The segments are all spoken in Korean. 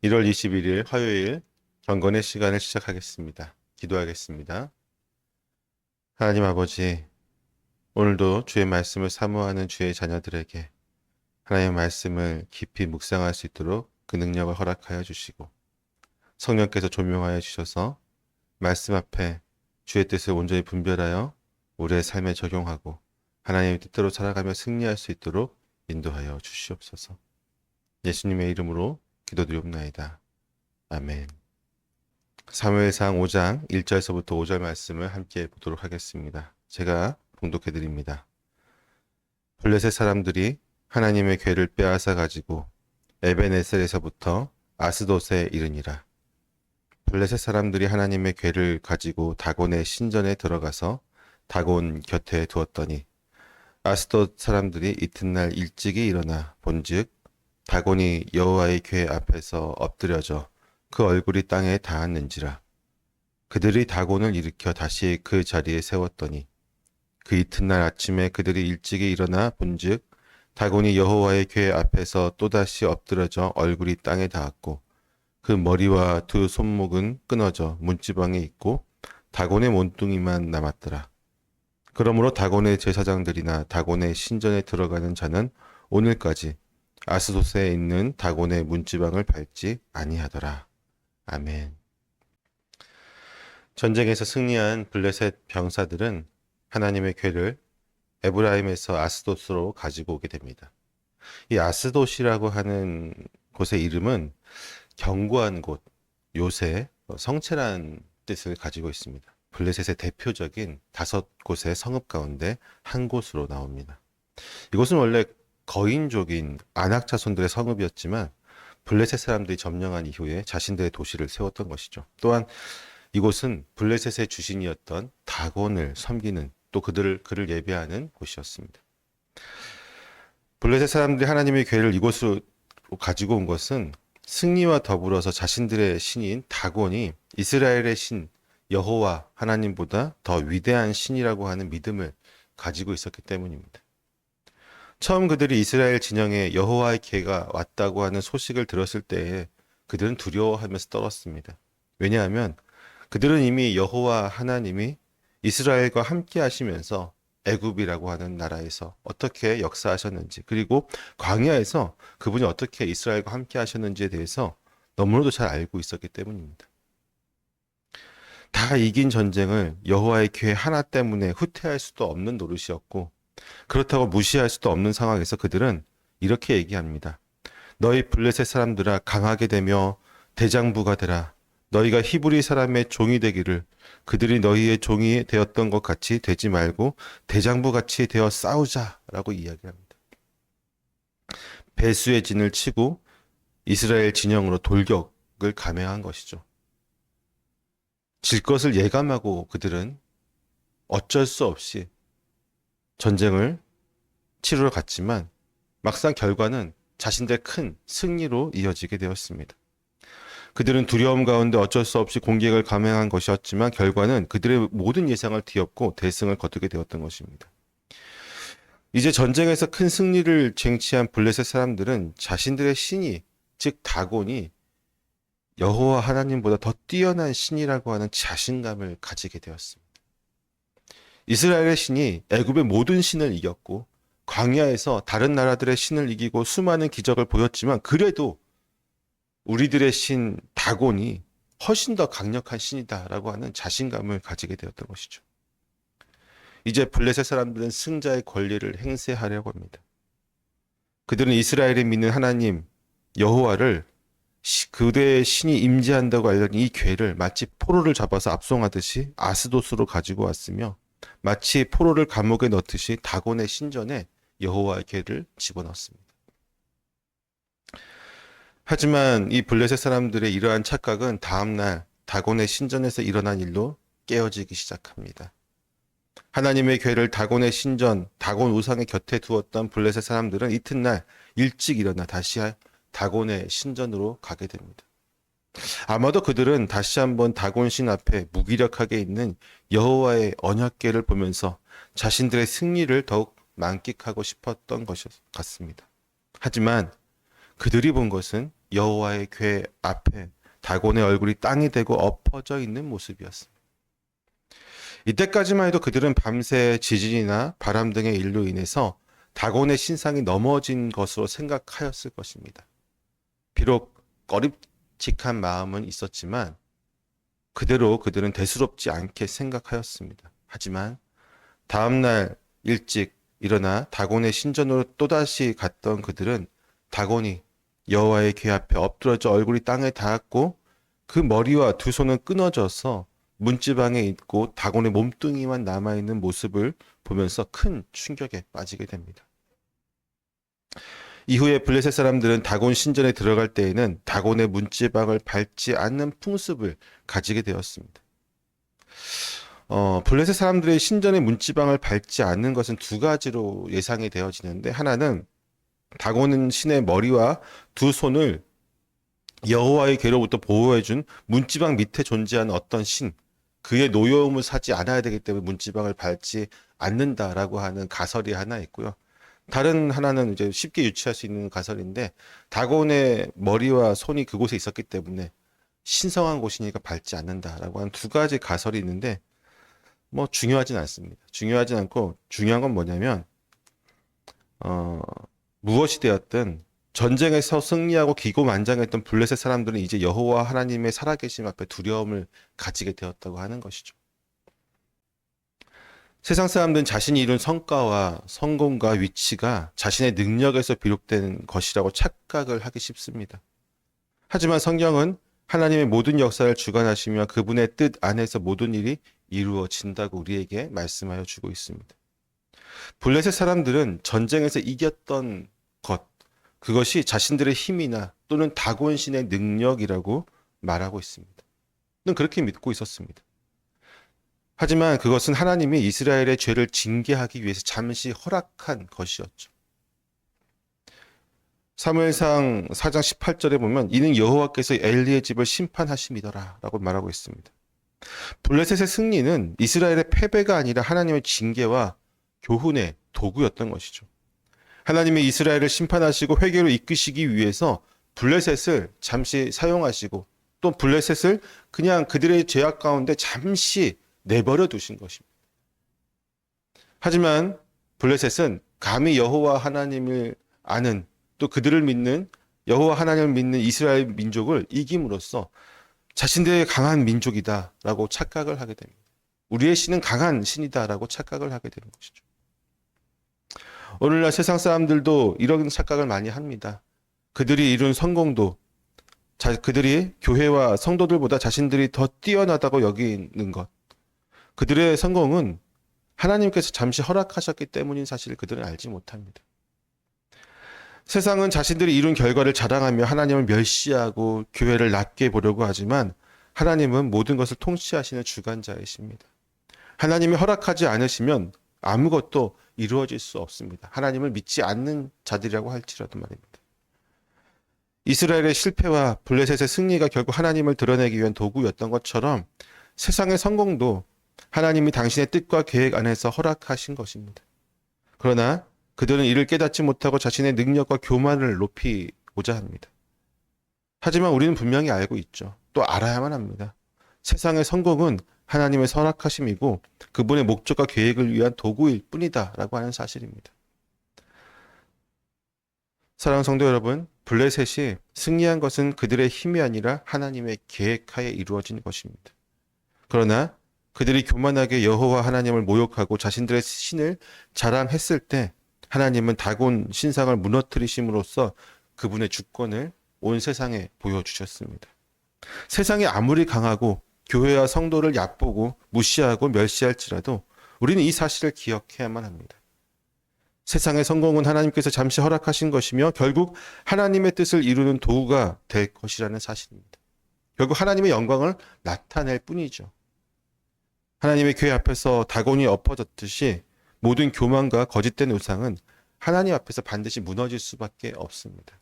1월 21일 화요일 경건의 시간을 시작하겠습니다. 기도하겠습니다. 하나님 아버지, 오늘도 주의 말씀을 사모하는 주의 자녀들에게 하나님의 말씀을 깊이 묵상할 수 있도록 그 능력을 허락하여 주시고 성령께서 조명하여 주셔서 말씀 앞에 주의 뜻을 온전히 분별하여 우리의 삶에 적용하고 하나님의 뜻대로 살아가며 승리할 수 있도록 인도하여 주시옵소서. 예수님의 이름으로 기도드리옵나이다. 아멘. 사무엘상 5장 1절에서부터 5절 말씀을 함께 보도록 하겠습니다. 제가 봉독해 드립니다. 블레셋 사람들이 하나님의 궤를 빼앗아 가지고 에베네셀에서부터 아스돗에 이르니라. 블레셋 사람들이 하나님의 궤를 가지고 다곤의 신전에 들어가서 다곤 곁에 두었더니 아스돗 사람들이 이튿날 일찍이 일어나 본즉 다곤이 여호와의 궤 앞에서 엎드려져 그 얼굴이 땅에 닿았는지라. 그들이 다곤을 일으켜 다시 그 자리에 세웠더니 그 이튿날 아침에 그들이 일찍이 일어나 본즉 다곤이 여호와의 궤 앞에서 또다시 엎드러져 얼굴이 땅에 닿았고 그 머리와 두 손목은 끊어져 문지방에 있고 다곤의 몸뚱이만 남았더라. 그러므로 다곤의 제사장들이나 다곤의 신전에 들어가는 자는 오늘까지 아스돗에 있는 다곤의 문지방을 밟지 아니하더라. 아멘. 전쟁에서 승리한 블레셋 병사들은 하나님의 궤를 에브라임에서 아스돗으로 가지고 오게 됩니다. 이 아스돗이라고 하는 곳의 이름은 견고한 곳, 요새, 성체라는 뜻을 가지고 있습니다. 블레셋의 대표적인 5곳의 성읍 가운데 한 곳으로 나옵니다. 이곳은 원래 거인족인 아낙 자손들의 성읍이었지만 블레셋 사람들이 점령한 이후에 자신들의 도시를 세웠던 것이죠. 또한 이곳은 블레셋의 주신이었던 다곤을 섬기는 또 그를 예배하는 곳이었습니다. 블레셋 사람들이 하나님의 궤를 이곳으로 가지고 온 것은 승리와 더불어서 자신들의 신인 다곤이 이스라엘의 신 여호와 하나님보다 더 위대한 신이라고 하는 믿음을 가지고 있었기 때문입니다. 처음 그들이 이스라엘 진영에 여호와의 궤가 왔다고 하는 소식을 들었을 때에 그들은 두려워하면서 떨었습니다. 왜냐하면 그들은 이미 여호와 하나님이 이스라엘과 함께 하시면서 애굽이라고 하는 나라에서 어떻게 역사하셨는지 그리고 광야에서 그분이 어떻게 이스라엘과 함께 하셨는지에 대해서 너무나도 잘 알고 있었기 때문입니다. 다 이긴 전쟁을 여호와의 궤 하나 때문에 후퇴할 수도 없는 노릇이었고 그렇다고 무시할 수도 없는 상황에서 그들은 이렇게 얘기합니다. 너희 블레셋 사람들아 강하게 되며 대장부가 되라. 너희가 히브리 사람의 종이 되기를 그들이 너희의 종이 되었던 것 같이 되지 말고 대장부 같이 되어 싸우자라고 이야기합니다. 배수의 진을 치고 이스라엘 진영으로 돌격을 감행한 것이죠. 질 것을 예감하고 그들은 어쩔 수 없이 전쟁을 치르러 갔지만 막상 결과는 자신들의 큰 승리로 이어지게 되었습니다. 그들은 두려움 가운데 어쩔 수 없이 공격을 감행한 것이었지만 결과는 그들의 모든 예상을 뒤엎고 대승을 거두게 되었던 것입니다. 이제 전쟁에서 큰 승리를 쟁취한 블레셋 사람들은 자신들의 신이 즉 다곤이 여호와 하나님보다 더 뛰어난 신이라고 하는 자신감을 가지게 되었습니다. 이스라엘의 신이 애굽의 모든 신을 이겼고 광야에서 다른 나라들의 신을 이기고 수많은 기적을 보였지만 그래도 우리들의 신 다곤이 훨씬 더 강력한 신이다라고 하는 자신감을 가지게 되었던 것이죠. 이제 블레셋 사람들은 승자의 권리를 행세하려고 합니다. 그들은 이스라엘이 믿는 하나님 여호와를 그대의 신이 임재한다고 알려진 이 궤를 마치 포로를 잡아서 압송하듯이 아스돗으로 가지고 왔으며 마치 포로를 감옥에 넣듯이 다곤의 신전에 여호와의 궤를 집어넣습니다. 하지만 이 블레셋 사람들의 이러한 착각은 다음날 다곤의 신전에서 일어난 일로 깨어지기 시작합니다. 하나님의 궤를 다곤의 신전, 다곤 우상의 곁에 두었던 블레셋 사람들은 이튿날 일찍 일어나 다시 다곤의 신전으로 가게 됩니다. 아마도 그들은 다시 한번 다곤 신 앞에 무기력하게 있는 여호와의 언약궤를 보면서 자신들의 승리를 더욱 만끽하고 싶었던 것 같습니다. 하지만 그들이 본 것은 여호와의 궤 앞에 다곤의 얼굴이 땅이 되고 엎어져 있는 모습이었습니다. 이때까지만 해도 그들은 밤새 지진이나 바람 등의 일로 인해서 다곤의 신상이 넘어진 것으로 생각하였을 것입니다. 비록 꺼림칙한 마음은 있었지만 그대로 그들은 대수롭지 않게 생각하였습니다. 하지만 다음날 일찍 일어나 다곤의 신전으로 또다시 갔던 그들은 다곤이 여호와의 궤 앞에 엎드러져 얼굴이 땅에 닿았고 그 머리와 두 손은 끊어져서 문지방에 있고 다곤의 몸뚱이만 남아있는 모습을 보면서 큰 충격에 빠지게 됩니다. 이후에 블레셋 사람들은 다곤 신전에 들어갈 때에는 다곤의 문지방을 밟지 않는 풍습을 가지게 되었습니다. 블레셋 사람들의 신전의 문지방을 밟지 않는 것은 두 가지로 예상이 되어지는데, 하나는 다곤은 신의 머리와 두 손을 여호와의 궤로부터 보호해준 문지방 밑에 존재하는 어떤 신, 그의 노여움을 사지 않아야 되기 때문에 문지방을 밟지 않는다라고 하는 가설이 하나 있고요. 다른 하나는 이제 쉽게 유추할 수 있는 가설인데, 다곤의 머리와 손이 그곳에 있었기 때문에 신성한 곳이니까 밟지 않는다라고 하는 두 가지 가설이 있는데, 뭐 중요하진 않습니다. 중요하진 않고 중요한 건 뭐냐면 무엇이 되었든 전쟁에서 승리하고 기고만장했던 블레셋 사람들은 이제 여호와 하나님의 살아계심 앞에 두려움을 가지게 되었다고 하는 것이죠. 세상 사람들은 자신이 이룬 성과와 성공과 위치가 자신의 능력에서 비롯된 것이라고 착각을 하기 쉽습니다. 하지만 성경은 하나님의 모든 역사를 주관하시며 그분의 뜻 안에서 모든 일이 이루어진다고 우리에게 말씀하여 주고 있습니다. 블레셋 사람들은 전쟁에서 이겼던 것, 그것이 자신들의 힘이나 또는 다곤신의 능력이라고 말하고 있습니다. 그렇게 믿고 있었습니다. 하지만 그것은 하나님이 이스라엘의 죄를 징계하기 위해서 잠시 허락한 것이었죠. 사무엘상 4장 18절에 보면 이는 여호와께서 엘리의 집을 심판하심이더라 라고 말하고 있습니다. 블레셋의 승리는 이스라엘의 패배가 아니라 하나님의 징계와 교훈의 도구였던 것이죠. 하나님이 이스라엘을 심판하시고 회개로 이끄시기 위해서 블레셋을 잠시 사용하시고 또 블레셋을 그냥 그들의 죄악 가운데 잠시 내버려 두신 것입니다. 하지만 블레셋은 감히 여호와 하나님을 아는, 또 그들을 믿는, 여호와 하나님을 믿는 이스라엘 민족을 이김으로써 자신들의 강한 민족이다라고 착각을 하게 됩니다. 우리의 신은 강한 신이다라고 착각을 하게 되는 것이죠. 오늘날 세상 사람들도 이런 착각을 많이 합니다. 그들이 이룬 성공도 그들이 교회와 성도들보다 자신들이 더 뛰어나다고 여기는 것, 그들의 성공은 하나님께서 잠시 허락하셨기 때문인 사실을 그들은 알지 못합니다. 세상은 자신들이 이룬 결과를 자랑하며 하나님을 멸시하고 교회를 낮게 보려고 하지만 하나님은 모든 것을 통치하시는 주관자이십니다. 하나님이 허락하지 않으시면 아무것도 이루어질 수 없습니다. 하나님을 믿지 않는 자들이라고 할지라도 말입니다. 이스라엘의 실패와 블레셋의 승리가 결국 하나님을 드러내기 위한 도구였던 것처럼 세상의 성공도 하나님이 당신의 뜻과 계획 안에서 허락하신 것입니다. 그러나 그들은 이를 깨닫지 못하고 자신의 능력과 교만을 높이고자 합니다. 하지만 우리는 분명히 알고 있죠. 또 알아야만 합니다. 세상의 성공은 하나님의 선악하심이고 그분의 목적과 계획을 위한 도구일 뿐이다 라고 하는 사실입니다. 사랑하는 성도 여러분, 블레셋이 승리한 것은 그들의 힘이 아니라 하나님의 계획하에 이루어진 것입니다. 그러나 그들이 교만하게 여호와 하나님을 모욕하고 자신들의 신을 자랑했을 때 하나님은 다곤 신상을 무너뜨리심으로써 그분의 주권을 온 세상에 보여주셨습니다. 세상이 아무리 강하고 교회와 성도를 얕보고 무시하고 멸시할지라도 우리는 이 사실을 기억해야만 합니다. 세상의 성공은 하나님께서 잠시 허락하신 것이며 결국 하나님의 뜻을 이루는 도구가 될 것이라는 사실입니다. 결국 하나님의 영광을 나타낼 뿐이죠. 하나님의 궤 앞에서 다곤이 엎어졌듯이 모든 교만과 거짓된 우상은 하나님 앞에서 반드시 무너질 수밖에 없습니다.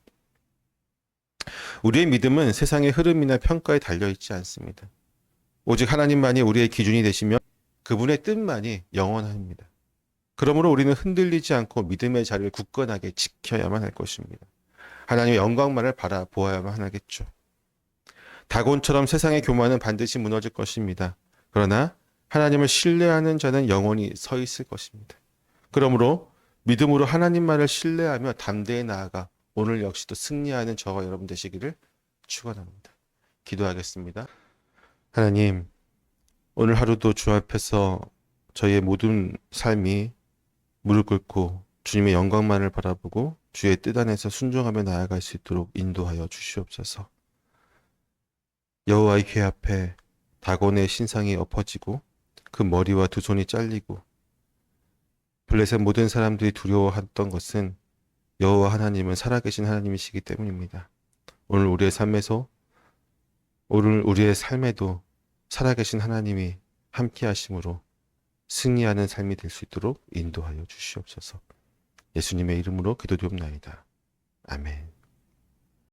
우리의 믿음은 세상의 흐름이나 평가에 달려있지 않습니다. 오직 하나님만이 우리의 기준이 되시며 그분의 뜻만이 영원합니다. 그러므로 우리는 흔들리지 않고 믿음의 자리를 굳건하게 지켜야만 할 것입니다. 하나님의 영광만을 바라보아야만 하겠죠. 다곤처럼 세상의 교만은 반드시 무너질 것입니다. 그러나 하나님을 신뢰하는 자는 영원히 서 있을 것입니다. 그러므로 믿음으로 하나님만을 신뢰하며 담대히 나아가 오늘 역시도 승리하는 저와 여러분 되시기를 축원합니다. 기도하겠습니다. 하나님, 오늘 하루도 주 앞에서 저희의 모든 삶이 무릎 꿇고 주님의 영광만을 바라보고 주의 뜻 안에서 순종하며 나아갈 수 있도록 인도하여 주시옵소서. 여호와의 궤 앞에 다곤의 신상이 엎어지고 그 머리와 두 손이 잘리고 블레셋 모든 사람들이 두려워했던 것은 여호와 하나님은 살아계신 하나님이시기 때문입니다. 오늘 우리의 삶에도 살아계신 하나님이 함께 하심으로 승리하는 삶이 될 수 있도록 인도하여 주시옵소서. 예수님의 이름으로 기도드리옵나이다. 아멘.